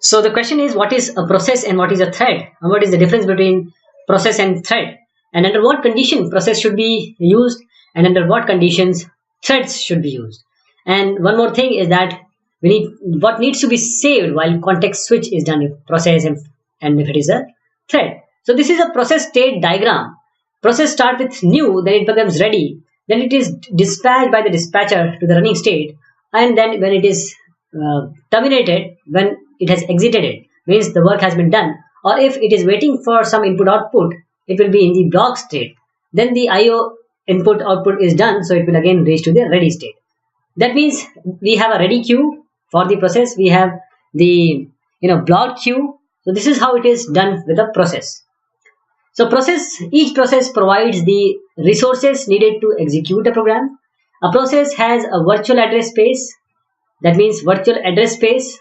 So the question is, what is a process and what is a thread? And what is the difference between process and thread? And under what condition process should be used, and under what conditions threads should be used? And one more thing is that we need what needs to be saved while context switch is done, if process and if it is a thread. So this is a process state diagram. Process start with new, then it becomes ready, then it is dispatched by the dispatcher to the running state, and then when it is terminated, when it has exited, it means the work has been done, or if it is waiting for some input output, it will be in the block state. Then the IO input output is done, so it will again reach to the ready state. That means we have a ready queue for the process, we have the block queue. So this is how it is done with a process. So each process provides the resources needed to execute a program. A process has a virtual address space, that means virtual address space,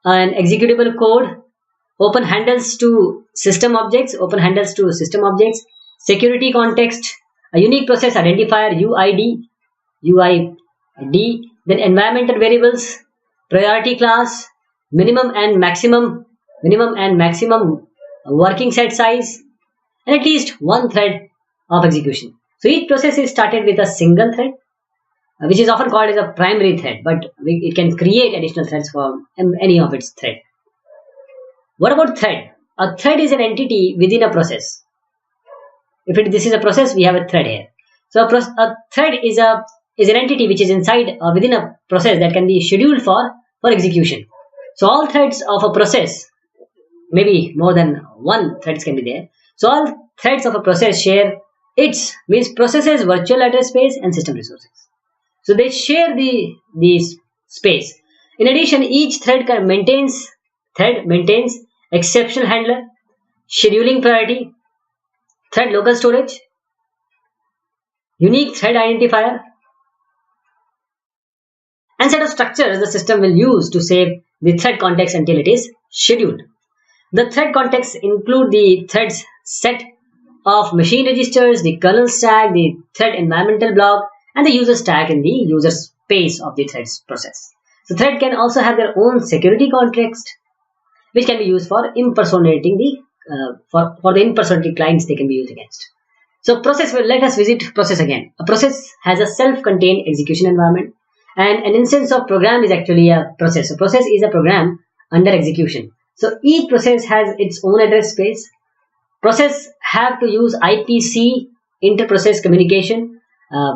an executable code, open handles to system objects, security context, a unique process identifier UID, then environmental variables, priority class, minimum and maximum working set size, and at least one thread of execution. So each process is started with a single thread, which is often called as a primary thread, but it can create additional threads for any of its thread. What about thread? A thread is an entity within a process. If this is a process, we have a thread here. So a thread is an entity which is inside or within a process that can be scheduled for execution. So all threads of a process, maybe more than one threads can be there. So all threads of a process share means processes virtual address space and system resources. So they share the space. In addition, each thread maintains exception handler, scheduling priority, thread local storage, unique thread identifier, and set of structures the system will use to save the thread context until it is scheduled. The thread contexts include the thread's set of machine registers, the kernel stack, the thread environmental block, and the user stack in the user space of the thread's process. So thread can also have their own security context, which can be used for impersonating for the impersonating clients they can be used against. So let us visit process again. A process has a self-contained execution environment, and an instance of program is actually a process. So process is a program under execution. So each process has its own address space. Process have to use IPC, inter-process communication,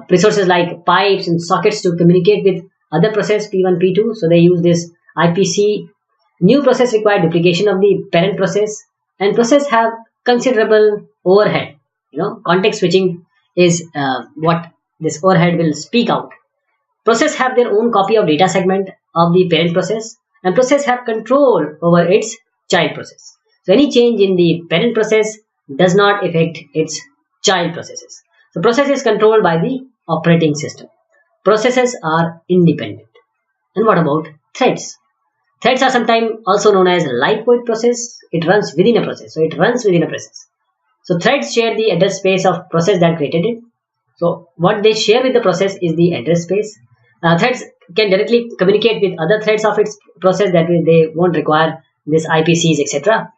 resources like pipes and sockets to communicate with other process P1, P2. So they use this IPC. New process require duplication of the parent process, and process have considerable overhead. Context switching is what this overhead will speak out. Process have their own copy of data segment of the parent process, and process have control over its child process. So any change in the parent process does not affect its child processes. So process is controlled by the operating system. Processes are independent. And what about threads? Threads are sometimes also known as lightweight process. It runs within a process. So threads share the address space of process that created it. So what they share with the process is the address space. Threads can directly communicate with other threads of its process, that way they won't require this IPCs, etc.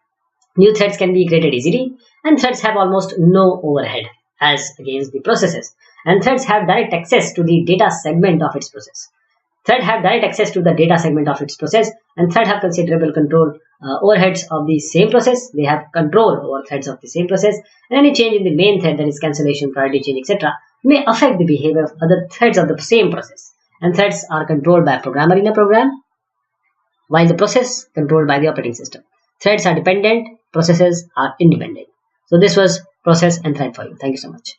New threads can be created easily, and threads have almost no overhead as against the processes. And threads have direct access to the data segment of its process. Thread have direct access to the data segment of its process, and thread have considerable control overheads of the same process. They have control over threads of the same process, and any change in the main thread, that is cancellation, priority change, etc., may affect the behavior of other threads of the same process. And threads are controlled by a programmer in a program, while the process controlled by the operating system. Threads are dependent, processes are independent. So this was process and thread for you. Thank you so much.